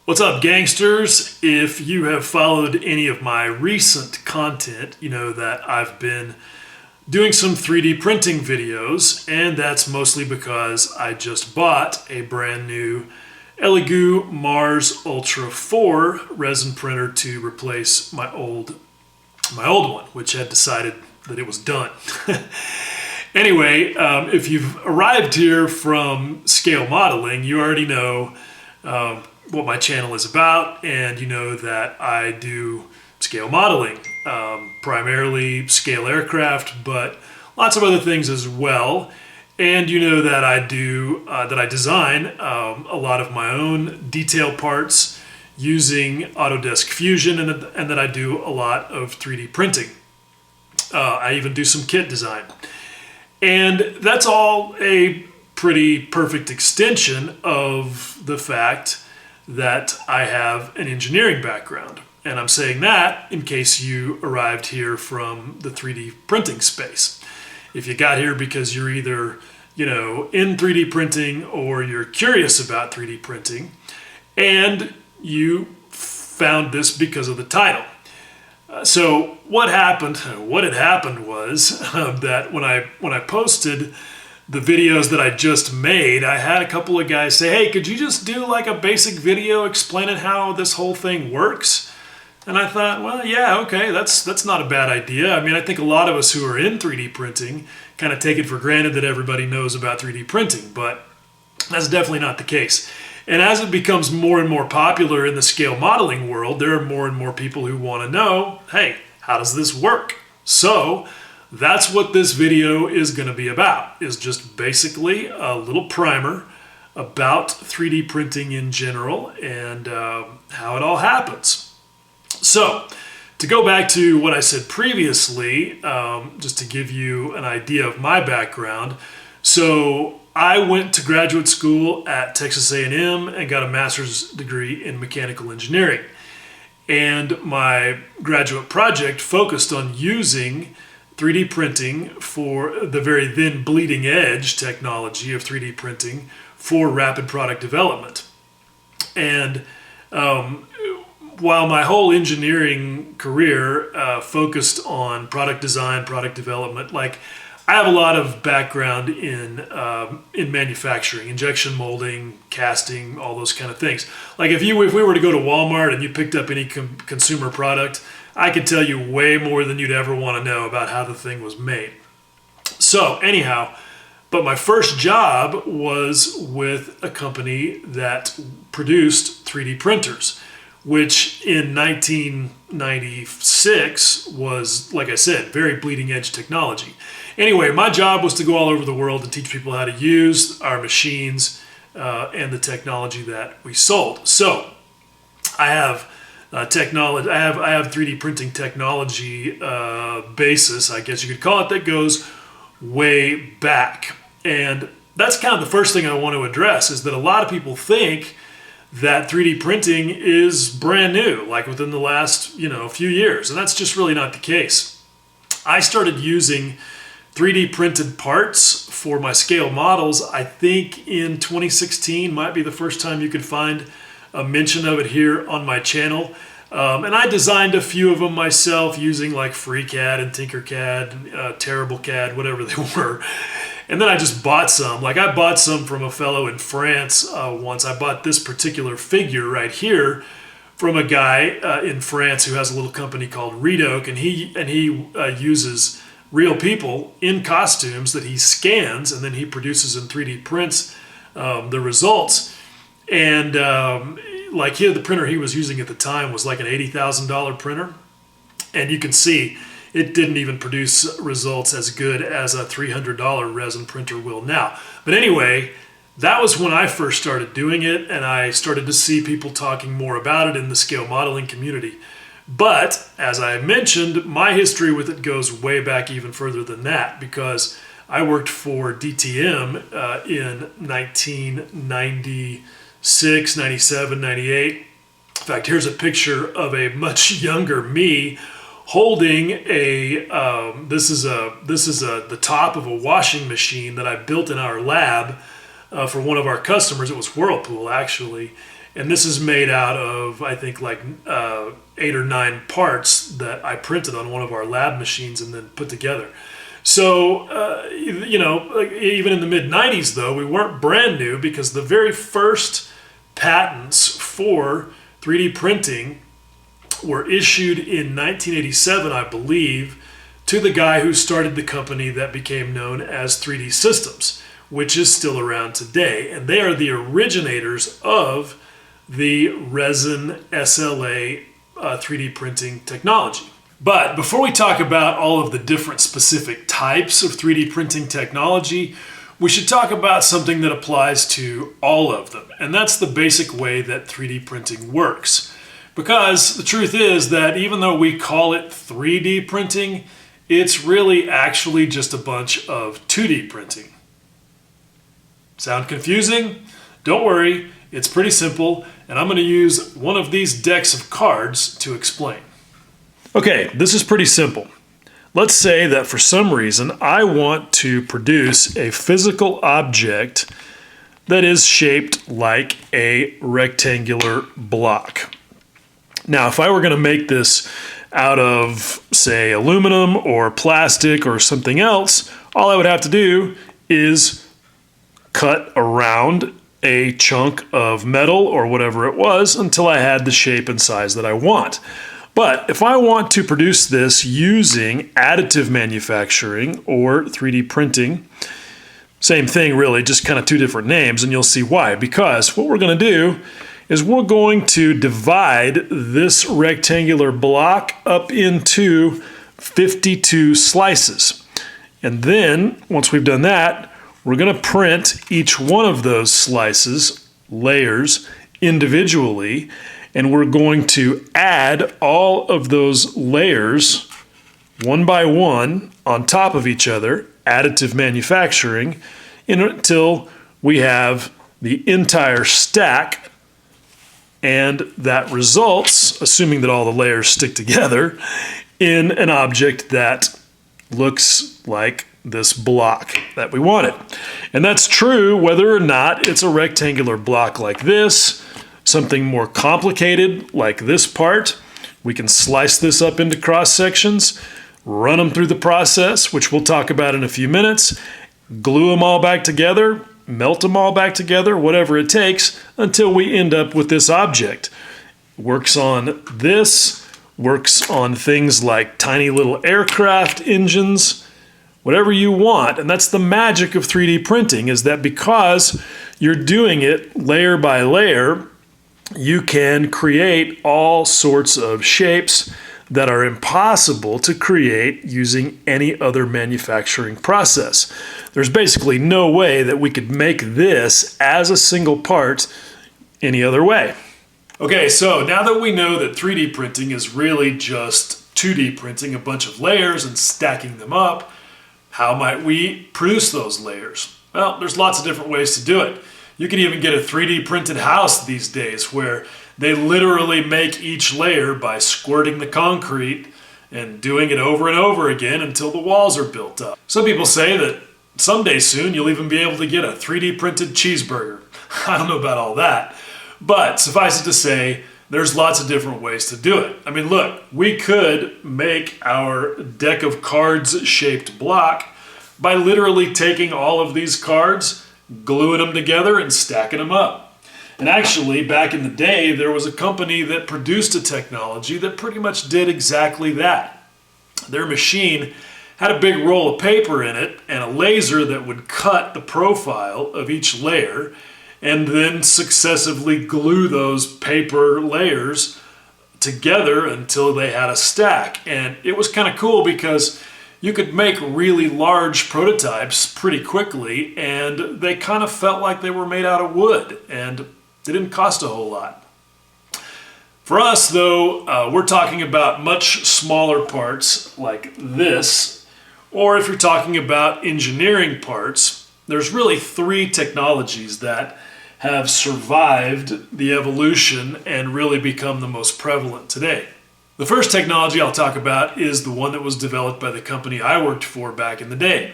What's up, gangsters? If you have followed any of my recent content, you know that I've been doing some 3D printing videos, and that's mostly because I just bought a brand new Elegoo Mars Ultra 4 resin printer to replace my old one, which had decided that it was done. Anyway, if you've arrived here from scale modeling, you already know what my channel is about, and you know that I do scale modeling, primarily scale aircraft, but lots of other things as well. And you know that I design a lot of my own detail parts using Autodesk Fusion, and that I do a lot of 3D printing. I even do some kit design. And that's all a pretty perfect extension of the fact that I have an engineering background. And I'm saying that in case you arrived here from the 3D printing space. If you got here because you're either, in 3D printing or you're curious about 3D printing, and you found this because of the title. So what had happened was that when I posted the videos that I just made, I had a couple of guys say, hey, could you just do like a basic video explaining how this whole thing works? And I thought, well, yeah, okay, that's not a bad idea. I mean, I think a lot of us who are in 3D printing kind of take it for granted that everybody knows about 3D printing, but that's definitely not the case. And as it becomes more and more popular in the scale modeling world, there are more and more people who want to know, hey, how does this work? So that's what this video is going to be about, is just basically a little primer about 3D printing in general and how it all happens. So to go back to what I said previously, just to give you an idea of my background. So I went to graduate school at Texas A&M and got a master's degree in mechanical engineering. And my graduate project focused on using 3D printing for the very then bleeding edge technology of 3D printing for rapid product development. And while my whole engineering career focused on product design, product development, like I have a lot of background in manufacturing, injection molding, casting, all those kind of things. Like if we were to go to Walmart and you picked up any consumer product, I could tell you way more than you'd ever want to know about how the thing was made. So anyhow, but my first job was with a company that produced 3D printers, which in 1996 was, like I said, very bleeding edge technology. Anyway, my job was to go all over the world and teach people how to use our machines and the technology that we sold. So I have technology. I have 3D printing technology basis, I guess you could call it, that goes way back. And that's kind of the first thing I want to address, is that a lot of people think that 3D printing is brand new, like within the last few years, and that's just really not the case. I started using 3D printed parts for my scale models, I think in 2016 might be the first time you could find a mention of it here on my channel. And I designed a few of them myself using like FreeCAD and TinkerCAD, TerribleCAD, whatever they were. And then I just bought some. Like I bought some from a fellow in France once. I bought this particular figure right here from a guy in France who has a little company called Redoc, and he uses real people in costumes that he scans, and then he produces and 3D prints the results. And like the printer he was using at the time was like an $80,000 printer, and you can see it didn't even produce results as good as a $300 resin printer will now. But anyway, that was when I first started doing it, and I started to see people talking more about it in the scale modeling community. But as I mentioned, my history with it goes way back even further than that, because I worked for DTM in 1996, 97, 98. In fact, here's a picture of a much younger me holding the top of a washing machine that I built in our lab for one of our customers. It was Whirlpool, actually. And this is made out of, I think, like 8 or 9 parts that I printed on one of our lab machines and then put together. So, you know, like even in the mid-90s, though, we weren't brand new, because the very first patents for 3D printing were issued in 1987, I believe, to the guy who started the company that became known as 3D Systems, which is still around today. And they are the originators of the Resin SLA 3D printing technology. But before we talk about all of the different specific types of 3D printing technology, we should talk about something that applies to all of them. And that's the basic way that 3D printing works. Because the truth is that even though we call it 3D printing, it's really actually just a bunch of 2D printing. Sound confusing? Don't worry, it's pretty simple, and I'm going to use one of these decks of cards to explain. Okay, this is pretty simple. Let's say that for some reason I want to produce a physical object that is shaped like a rectangular block. Now, if I were going to make this out of, say, aluminum or plastic or something else, all I would have to do is cut around a chunk of metal or whatever it was until I had the shape and size that I want. But if I want to produce this using additive manufacturing or 3D printing, same thing really, just kind of 2 different names, and you'll see why. Because what we're going to do is we're going to divide this rectangular block up into 52 slices. And then, once we've done that, we're going to print each one of those slices, layers, individually, and we're going to add all of those layers one by one on top of each other, additive manufacturing, until we have the entire stack. And that results, assuming that all the layers stick together, in an object that looks like this block that we wanted. And that's true whether or not it's a rectangular block like this, something more complicated like this part. We can slice this up into cross sections, run them through the process, which we'll talk about in a few minutes, glue them all back together, melt them all back together, whatever it takes, until we end up with this object. Works on this, works on things like tiny little aircraft engines, whatever you want. And that's the magic of 3D printing, is that because you're doing it layer by layer, you can create all sorts of shapes that are impossible to create using any other manufacturing process. There's basically no way that we could make this as a single part any other way. Okay, so now that we know that 3D printing is really just 2D printing a bunch of layers and stacking them up, how might we produce those layers? Well, there's lots of different ways to do it. You can even get a 3D printed house these days where they literally make each layer by squirting the concrete and doing it over and over again until the walls are built up. Some people say that someday soon you'll even be able to get a 3D printed cheeseburger. I don't know about all that, but suffice it to say, there's lots of different ways to do it. I mean, look, we could make our deck of cards shaped block by literally taking all of these cards, gluing them together and stacking them up. And actually, back in the day, there was a company that produced a technology that pretty much did exactly that. Their machine had a big roll of paper in it and a laser that would cut the profile of each layer and then successively glue those paper layers together until they had a stack. And it was kind of cool because you could make really large prototypes pretty quickly, and they kind of felt like they were made out of wood, and they didn't cost a whole lot. For us, though, we're talking about much smaller parts like this, or if you're talking about engineering parts, there's really 3 technologies that have survived the evolution and really become the most prevalent today. The first technology I'll talk about is the one that was developed by the company I worked for back in the day,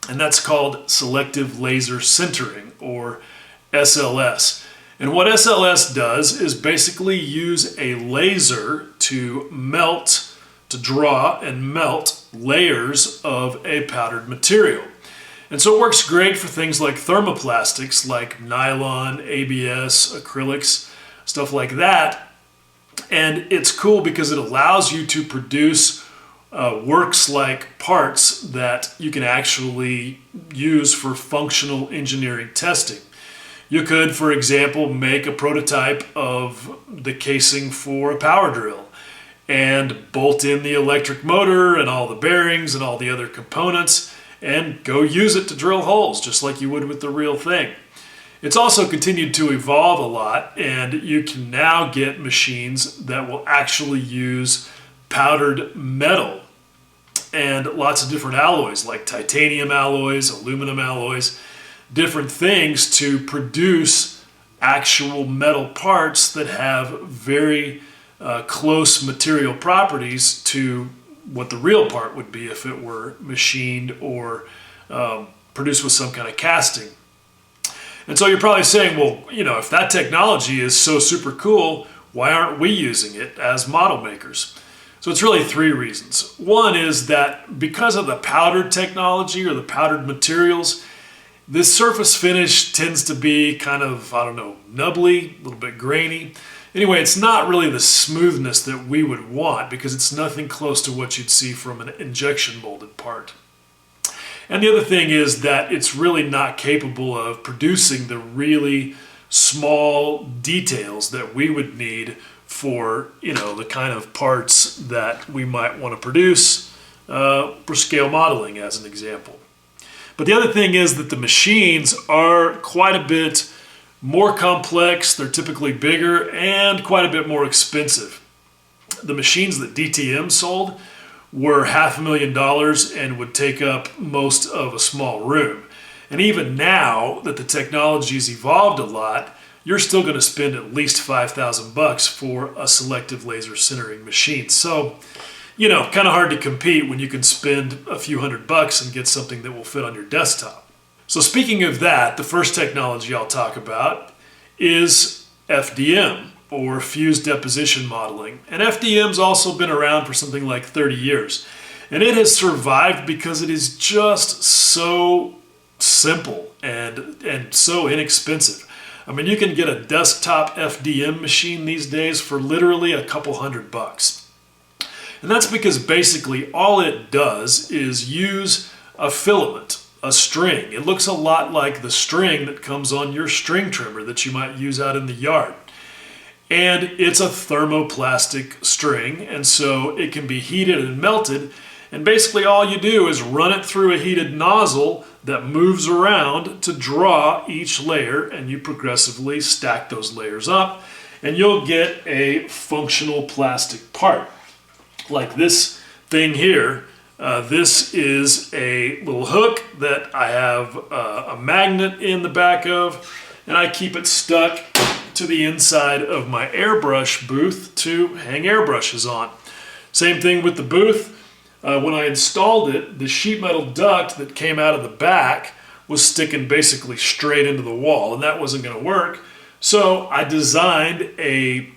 and that's called selective laser sintering, or SLS. And what SLS does is basically use a laser to draw and melt layers of a powdered material. And so it works great for things like thermoplastics, like nylon, ABS, acrylics, stuff like that. And it's cool because it allows you to produce works-like parts that you can actually use for functional engineering testing. You could, for example, make a prototype of the casing for a power drill and bolt in the electric motor and all the bearings and all the other components and go use it to drill holes just like you would with the real thing. It's also continued to evolve a lot, and you can now get machines that will actually use powdered metal and lots of different alloys like titanium alloys, aluminum alloys, different things to produce actual metal parts that have very close material properties to what the real part would be if it were machined or produced with some kind of casting. And so you're probably saying, well, if that technology is so super cool, why aren't we using it as model makers? So it's really three reasons. One is that because of the powdered technology or the powdered materials, this surface finish tends to be kind of, nubbly, a little bit grainy. Anyway, it's not really the smoothness that we would want because it's nothing close to what you'd see from an injection molded part. And the other thing is that it's really not capable of producing the really small details that we would need for, the kind of parts that we might want to produce for scale modeling, as an example. But the other thing is that the machines are quite a bit more complex, they're typically bigger, and quite a bit more expensive. The machines that DTM sold were $500,000 and would take up most of a small room. And even now that the technology's evolved a lot, you're still going to spend at least $5,000 for a selective laser sintering machine. So, kind of hard to compete when you can spend a few $100 and get something that will fit on your desktop. So speaking of that, the first technology I'll talk about is FDM, or fused deposition modeling. And FDM's also been around for something like 30 years. And it has survived because it is just so simple and so inexpensive. I mean, you can get a desktop FDM machine these days for literally a couple $100. And that's because basically all it does is use a filament, a string. It looks a lot like the string that comes on your string trimmer that you might use out in the yard. And it's a thermoplastic string, and so it can be heated and melted. And basically all you do is run it through a heated nozzle that moves around to draw each layer, and you progressively stack those layers up, and you'll get a functional plastic part. Like this thing here. This is a little hook that I have a magnet in the back of, and I keep it stuck to the inside of my airbrush booth to hang airbrushes on. Same thing with the booth. When I installed it, the sheet metal duct that came out of the back was sticking basically straight into the wall, and that wasn't going to work. So I designed a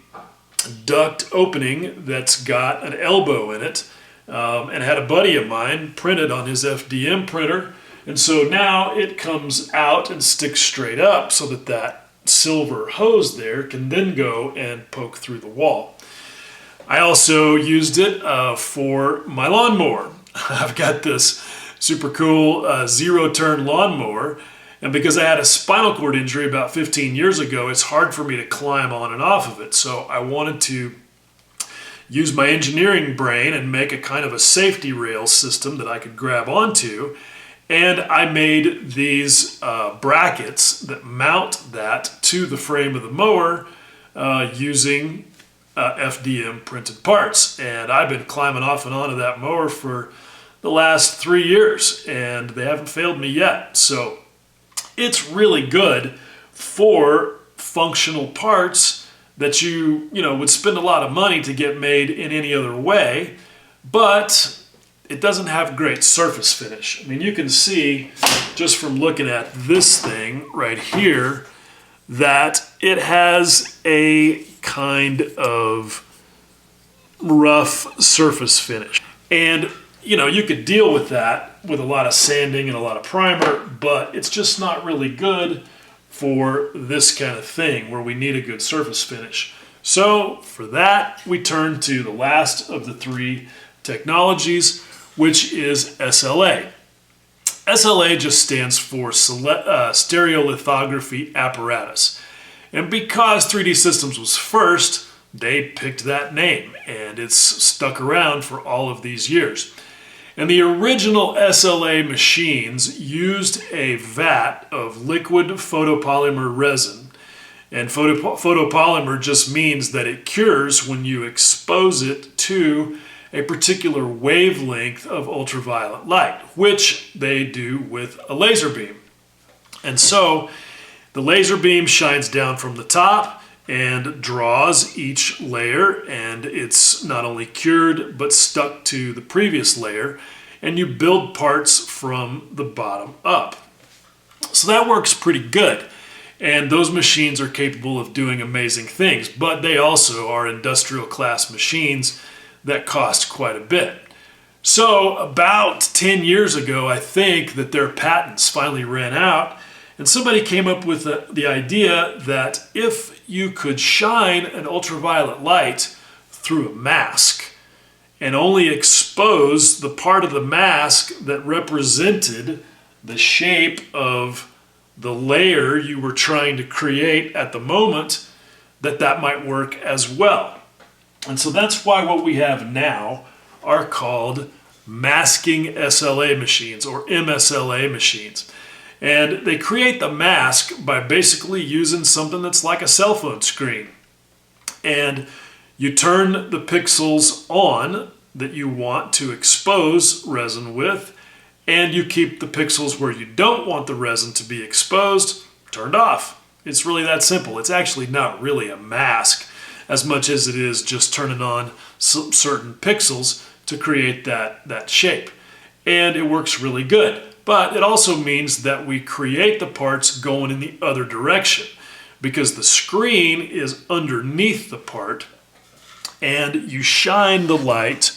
duct opening that's got an elbow in it, and had a buddy of mine printed on his FDM printer, and so now it comes out and sticks straight up so that that silver hose there can then go and poke through the wall. I also used it for my lawnmower. I've got this super cool zero-turn lawnmower, and because I had a spinal cord injury about 15 years ago, it's hard for me to climb on and off of it. So I wanted to use my engineering brain and make a kind of a safety rail system that I could grab onto. And I made these brackets that mount that to the frame of the mower using FDM printed parts. And I've been climbing off and onto that mower for the last 3 years, and they haven't failed me yet. So it's really good for functional parts that you would spend a lot of money to get made in any other way, but it doesn't have great surface finish. I mean, you can see just from looking at this thing right here that it has a kind of rough surface finish. And you could deal with that with a lot of sanding and a lot of primer, but it's just not really good for this kind of thing where we need a good surface finish. So for that, we turn to the last of the three technologies, which is SLA. SLA just stands for Stereolithography Apparatus. And because 3D Systems was first, they picked that name, and it's stuck around for all of these years. And the original SLA machines used a vat of liquid photopolymer resin. And photopolymer just means that it cures when you expose it to a particular wavelength of ultraviolet light, which they do with a laser beam. And so the laser beam shines down from the top and draws each layer, and it's not only cured but stuck to the previous layer, and you build parts from the bottom up. So that works pretty good, and those machines are capable of doing amazing things, but they also are industrial class machines that cost quite a bit. So about 10 years ago, I think that their patents finally ran out, and somebody came up with the idea that if you could shine an ultraviolet light through a mask and only expose the part of the mask that represented the shape of the layer you were trying to create at the moment, that might work as well. And so that's why what we have now are called masking SLA machines, or MSLA machines. And they create the mask by basically using something that's like a cell phone screen. And you turn the pixels on that you want to expose resin with, and you keep the pixels where you don't want the resin to be exposed turned off. It's really that simple. It's actually not really a mask as much as it is just turning on some certain pixels to create that shape. And it works really good. But it also means that we create the parts going in the other direction, because the screen is underneath the part, and you shine the light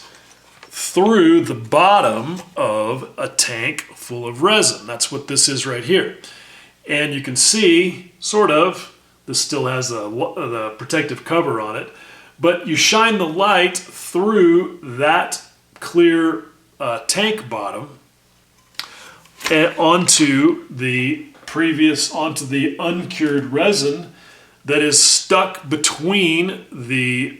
through the bottom of a tank full of resin. That's what this is right here. And you can see, sort of, this still has the protective cover on it, but you shine the light through that clear tank bottom and onto the uncured resin that is stuck between the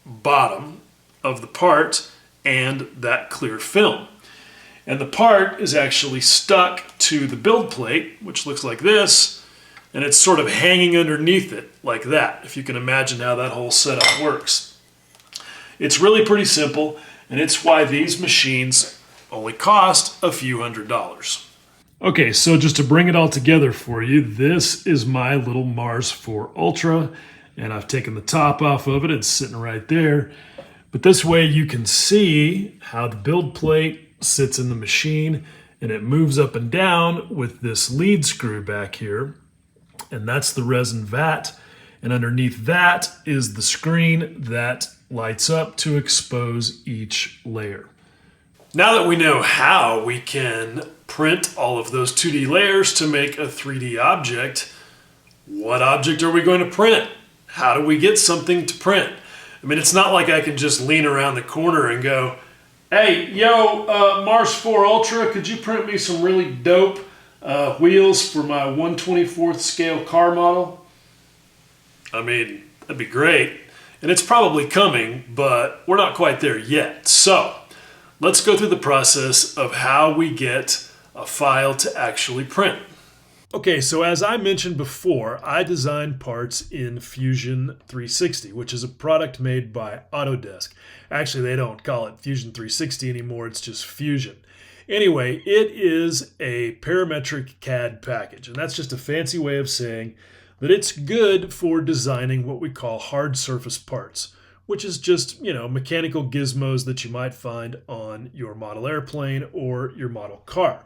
bottom of the part and that clear film. And the part is actually stuck to the build plate, which looks like this, and it's sort of hanging underneath it like that, if you can imagine how that whole setup works. It's really pretty simple, and it's why these machines only cost a few $100s. Okay, so just to bring it all together for you, this is my little Mars 4 Ultra, and I've taken the top off of it. It's sitting right there. But this way you can see how the build plate sits in the machine, and it moves up and down with this lead screw back here. And that's the resin vat. And underneath that is the screen that lights up to expose each layer. Now that we know how we can print all of those 2D layers to make a 3D object, what object are we going to print? How do we get something to print? I mean, it's not like I can just lean around the corner and go, hey, Mars 4 Ultra, could you print me some really dope wheels for my 1/24th scale car model? I mean, that'd be great. And it's probably coming, but we're not quite there yet. So let's go through the process of how we get a file to actually print. Okay, so as I mentioned before, I design parts in Fusion 360, which is a product made by Autodesk. Actually, they don't call it Fusion 360 anymore, it's just Fusion. Anyway, it is a parametric CAD package, and that's just a fancy way of saying that it's good for designing what we call hard surface parts, which is just, mechanical gizmos that you might find on your model airplane or your model car.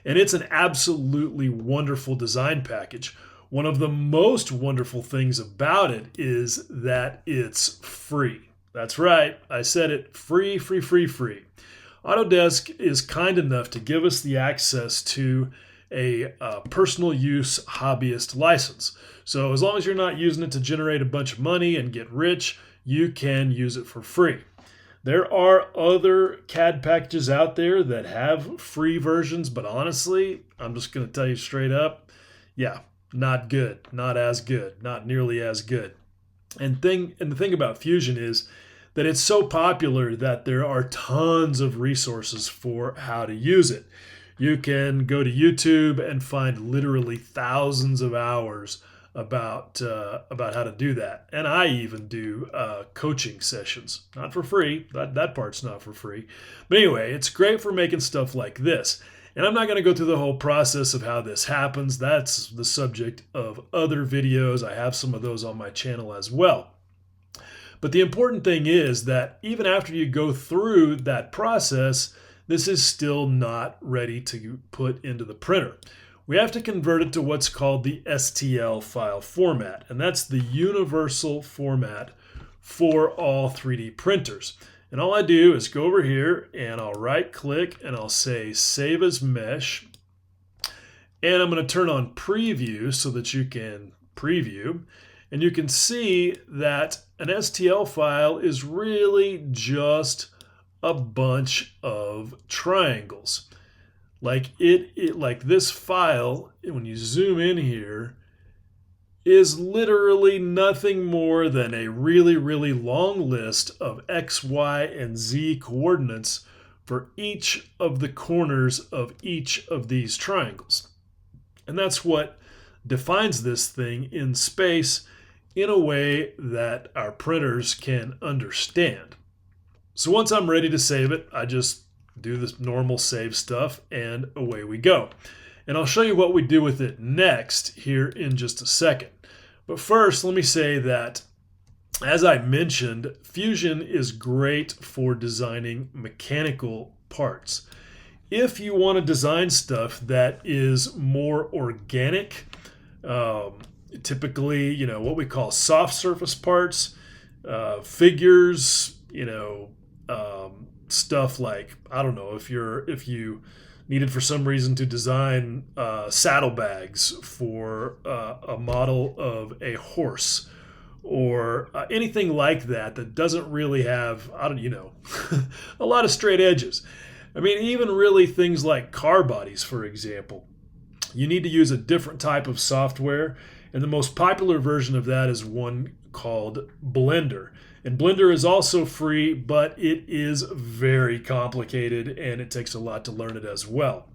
And it's an absolutely wonderful design package. One of the most wonderful things about it is that it's free. That's right, I said it, free, free, free, free. Autodesk is kind enough to give us the access to a personal use hobbyist license. So as long as you're not using it to generate a bunch of money and get rich, you can use it for free. There are other CAD packages out there that have free versions, but honestly, I'm just going to tell you straight up, yeah, not good, not as good, not nearly as good. And the thing about Fusion is that it's so popular that there are tons of resources for how to use it. You can go to YouTube and find literally thousands of hours about how to do that. And I even do coaching sessions, not for free. That part's not for free. But anyway, it's great for making stuff like this. And I'm not going to go through the whole process of how this happens. That's the subject of other videos. I have some of those on my channel as well. But the important thing is that even after you go through that process, this is still not ready to put into the printer. We have to convert it to what's called the STL file format, and that's the universal format for all 3D printers. And all I do is go over here and I'll right click and I'll say save as mesh. And I'm going to turn on preview so that you can preview. And you can see that an STL file is really just a bunch of triangles. Like like this file, when you zoom in here, is literally nothing more than a really, really long list of X, Y, and Z coordinates for each of the corners of each of these triangles. And that's what defines this thing in space in a way that our printers can understand. So once I'm ready to save it, I just do this normal save stuff and away we go. And I'll show you what we do with it next here in just a second. But first, let me say that, as I mentioned, Fusion is great for designing mechanical parts. If you want to design stuff that is more organic, typically, what we call soft surface parts, figures, stuff like, I don't know, if you needed for some reason to design saddlebags for a model of a horse or anything like that doesn't really have, a lot of straight edges. I mean, even really things like car bodies, for example. You need to use a different type of software, and the most popular version of that is one called Blender. And Blender is also free, but it is very complicated and it takes a lot to learn it as well.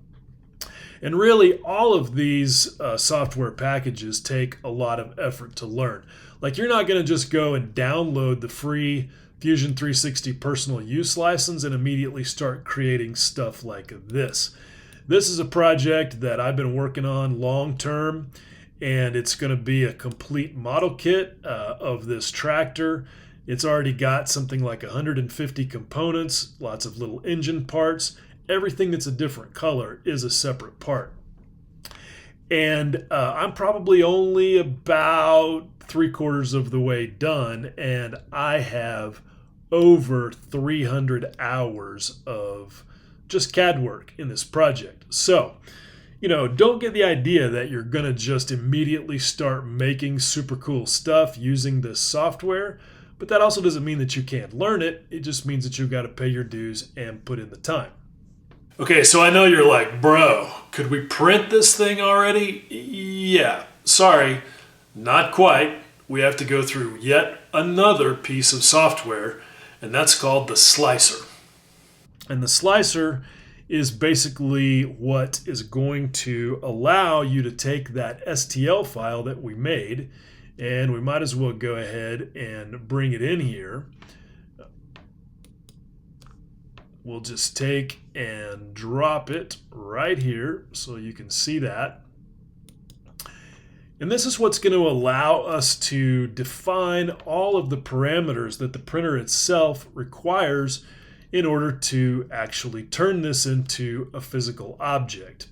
And really, all of these software packages take a lot of effort to learn. Like, you're not going to just go and download the free Fusion 360 personal use license and immediately start creating stuff like this. This is a project that I've been working on long term, and it's going to be a complete model kit of this tractor. It's already got something like 150 components, lots of little engine parts. Everything that's a different color is a separate part. And I'm probably only about 3/4 of the way done, and I have over 300 hours of just CAD work in this project. So, don't get the idea that you're going to just immediately start making super cool stuff using this software. But that also doesn't mean that you can't learn it. It just means that you've got to pay your dues and put in the time. Okay, so I know you're like, bro, could we print this thing already? Yeah, sorry, not quite. We have to go through yet another piece of software, and that's called the slicer. And the slicer is basically what is going to allow you to take that STL file that we made, and we might as well go ahead and bring it in here. We'll just take and drop it right here so you can see that. And this is what's going to allow us to define all of the parameters that the printer itself requires in order to actually turn this into a physical object.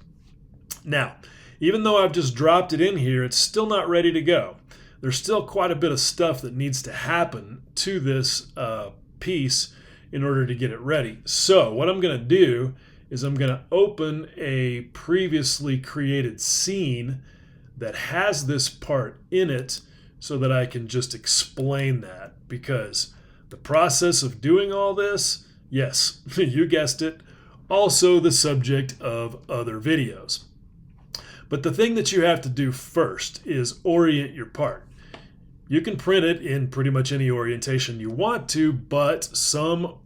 Now, Even though I've just dropped it in here, it's still not ready to go. There's still quite a bit of stuff that needs to happen to this piece in order to get it ready. So what I'm going to do is I'm going to open a previously created scene that has this part in it so that I can just explain that, because the process of doing all this, yes, you guessed it, also the subject of other videos. But the thing that you have to do first is orient your part. You can print it in pretty much any orientation you want to, but some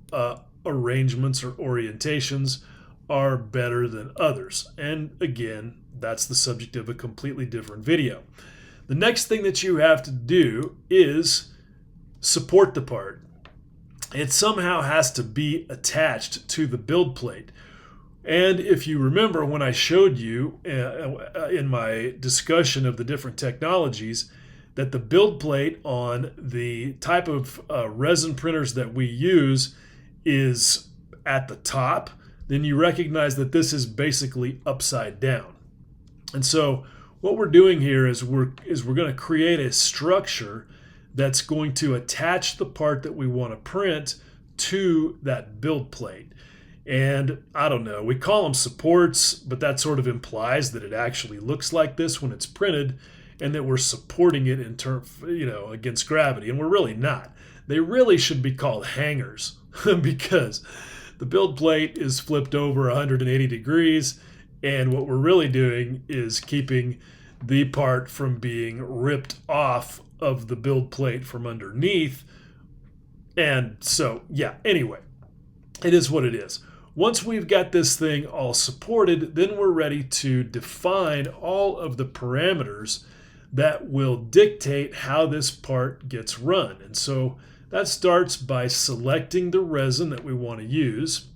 arrangements or orientations are better than others. And again, that's the subject of a completely different video. The next thing that you have to do is support the part. It somehow has to be attached to the build plate. And if you remember when I showed you in my discussion of the different technologies that the build plate on the type of resin printers that we use is at the top, then you recognize that this is basically upside down. And so what we're doing here is we're going to create a structure that's going to attach the part that we want to print to that build plate. And I don't know, we call them supports, but that sort of implies that it actually looks like this when it's printed and that we're supporting it in against gravity, and we're really not. They really should be called hangers because the build plate is flipped over 180 degrees, and what we're really doing is keeping the part from being ripped off of the build plate from underneath. And so, yeah, anyway, it is what it is. Once we've got this thing all supported, then we're ready to define all of the parameters that will dictate how this part gets run. And so that starts by selecting the resin that we want to use.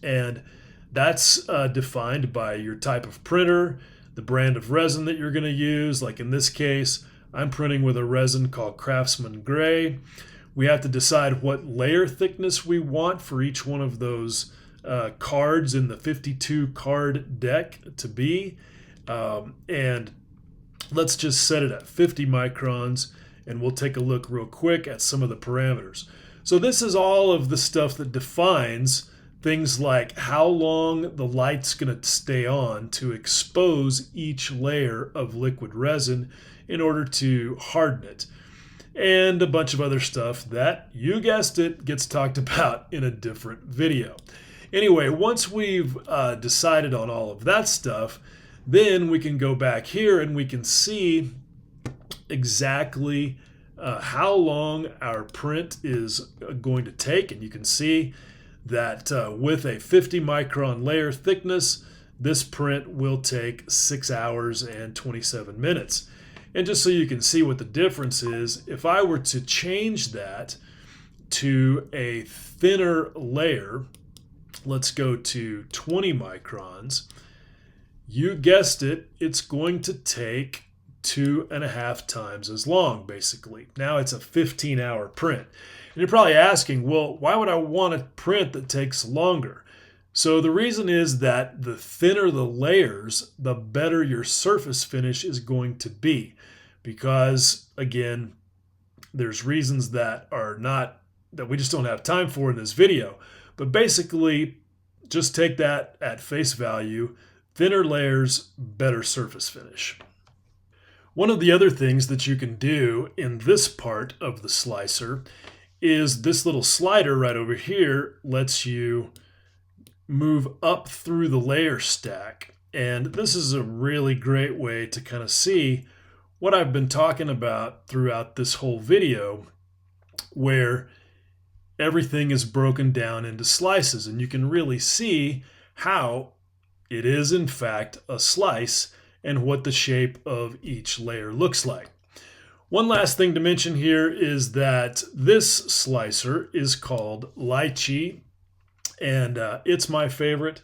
And that's defined by your type of printer, the brand of resin that you're going to use. Like in this case, I'm printing with a resin called Craftsman Gray. We have to decide what layer thickness we want for each one of those cards in the 52 card deck to be. And let's just set it at 50 microns, and we'll take a look real quick at some of the parameters. So this is all of the stuff that defines things like how long the light's going to stay on to expose each layer of liquid resin in order to harden it. And a bunch of other stuff that, you guessed it, gets talked about in a different video. Anyway, once we've decided on all of that stuff, then we can go back here and we can see exactly how long our print is going to take. And you can see that with a 50 micron layer thickness, this print will take 6 hours and 27 minutes. And just so you can see what the difference is, if I were to change that to a thinner layer, let's go to 20 microns, you guessed it, it's going to take 2.5 times as long, basically. Now it's a 15-hour print. And you're probably asking, well, why would I want a print that takes longer? So the reason is that the thinner the layers, the better your surface finish is going to be. Because, again, there's reasons that we just don't have time for in this video. But basically, just take that at face value. Thinner layers, better surface finish. One of the other things that you can do in this part of the slicer is this little slider right over here lets you move up through the layer stack. And this is a really great way to kind of see what I've been talking about throughout this whole video, where everything is broken down into slices, and you can really see how it is in fact a slice and what the shape of each layer looks like. One last thing to mention here is that this slicer is called Lychee, and it's my favorite.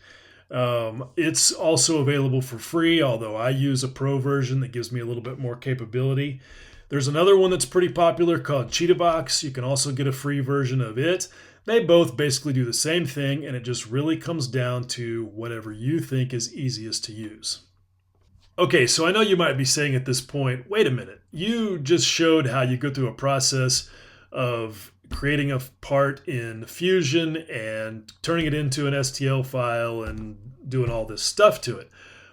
It's also available for free, although I use a pro version that gives me a little bit more capability. There's another one that's pretty popular called Cheetahbox. You can also get a free version of it. They both basically do the same thing, and it just really comes down to whatever you think is easiest to use. Okay, so I know you might be saying at this point, wait a minute, you just showed how you go through a process of creating a part in Fusion and turning it into an STL file and doing all this stuff to it.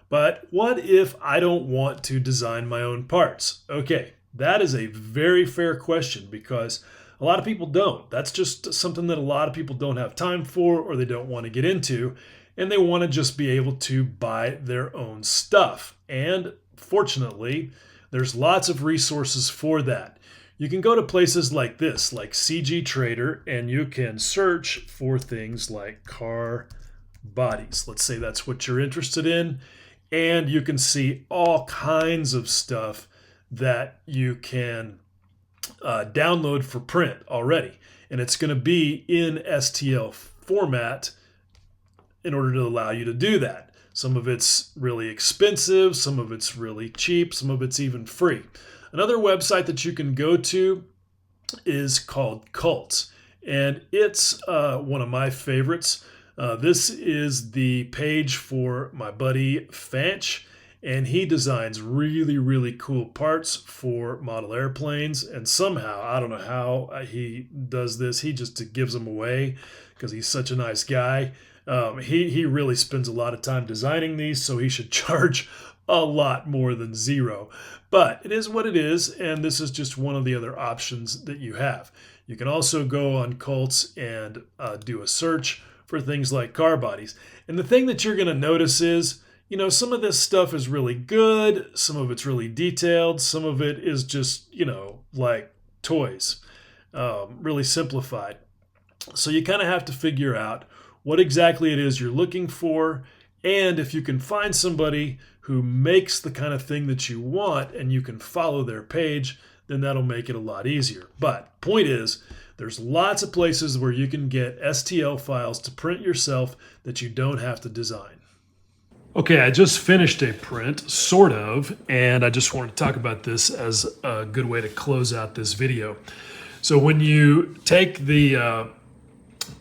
But what if I don't want to design my own parts? Okay, that is a very fair question because a lot of people don't. That's just something that a lot of people don't have time for or they don't want to get into, and they want to just be able to buy their own stuff. And fortunately, there's lots of resources for that. You can go to places like this, like CG Trader, and you can search for things like car bodies. Let's say that's what you're interested in. And you can see all kinds of stuff that you can download for print already. And it's going to be in STL format in order to allow you to do that. Some of it's really expensive, some of it's really cheap, some of it's even free. Another website that you can go to is called Cults, and it's one of my favorites. This is the page for my buddy Fanch, and he designs really, really cool parts for model airplanes. And somehow, I don't know how he does this, he just gives them away because he's such a nice guy. He really spends a lot of time designing these, so he should charge a lot more than zero. But it is what it is, and this is just one of the other options that you have. You can also go on Cults and do a search for things like car bodies. And the thing that you're going to notice is, some of this stuff is really good, some of it's really detailed, some of it is just, like toys, really simplified. So you kind of have to figure out what exactly it is you're looking for, and if you can find somebody who makes the kind of thing that you want and you can follow their page, then that'll make it a lot easier. But point is, there's lots of places where you can get STL files to print yourself that you don't have to design. Okay, I just finished a print, sort of, and I just wanted to talk about this as a good way to close out this video. So when you take the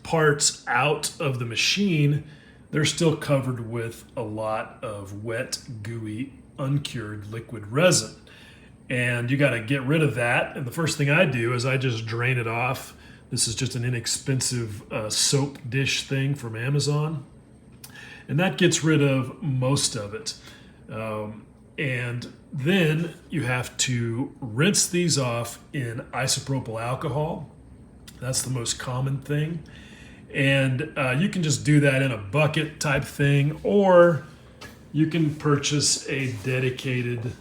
parts out of the machine, they're still covered with a lot of wet, gooey, uncured liquid resin. And you got to get rid of that. And the first thing I do is I just drain it off. This is just an inexpensive soap dish thing from Amazon. And that gets rid of most of it. And then you have to rinse these off in isopropyl alcohol. That's the most common thing. And you can just do that in a bucket type thing, or you can purchase a dedicated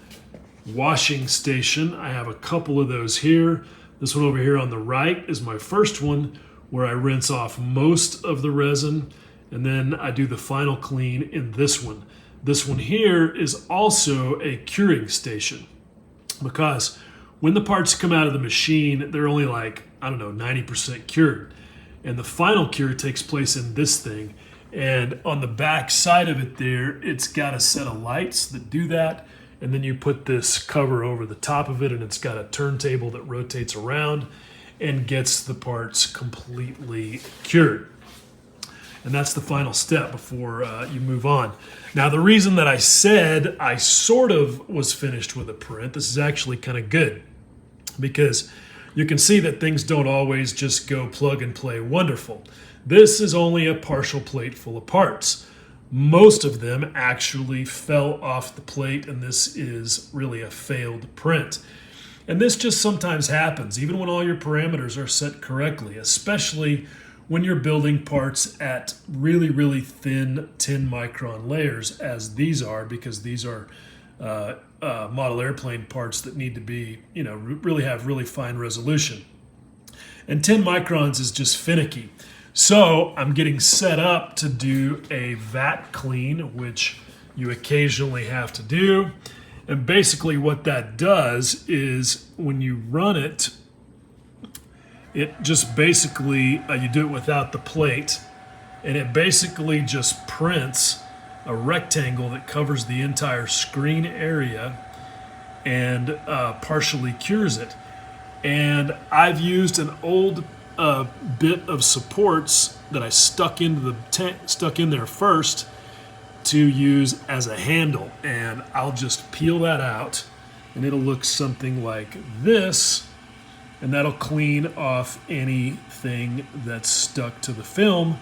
washing station. I have a couple of those here. This one over here on the right is my first one, where I rinse off most of the resin, and then I do the final clean in this one. This one here is also a curing station, because when the parts come out of the machine, they're only 90% cured. And the final cure takes place in this thing. And on the back side of it there, it's got a set of lights that do that. And then you put this cover over the top of it, and it's got a turntable that rotates around and gets the parts completely cured. And that's the final step before you move on. Now, the reason that I said I sort of was finished with a print, this is actually kind of good, because you can see that things don't always just go plug and play wonderful. This is only a partial plate full of parts. Most of them actually fell off the plate, and this is really a failed print. And this just sometimes happens, even when all your parameters are set correctly, especially when you're building parts at really, really thin 10 micron layers, as these are, because these are model airplane parts that need to be, really have really fine resolution. And 10 microns is just finicky. So I'm getting set up to do a vat clean, which you occasionally have to do. And basically what that does is when you run it, it just basically, you do it without the plate, and it basically just prints a rectangle that covers the entire screen area and partially cures it. And I've used an old bit of supports that I stuck in there first to use as a handle, and I'll just peel that out and it'll look something like this, and that'll clean off anything that's stuck to the film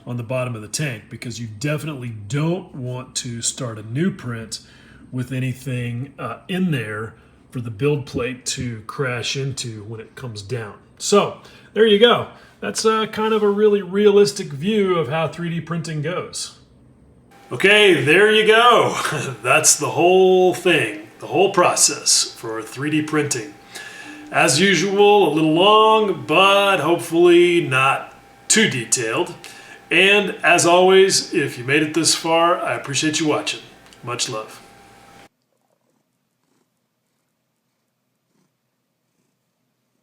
on the bottom of the tank, because you definitely don't want to start a new print with anything in there for the build plate to crash into when it comes down. So there you go. That's kind of a really realistic view of how 3D printing goes. Okay, there you go. That's the whole thing, the whole process for 3D printing. As usual, a little long, but hopefully not too detailed. And as always, if you made it this far, I appreciate you watching. Much love.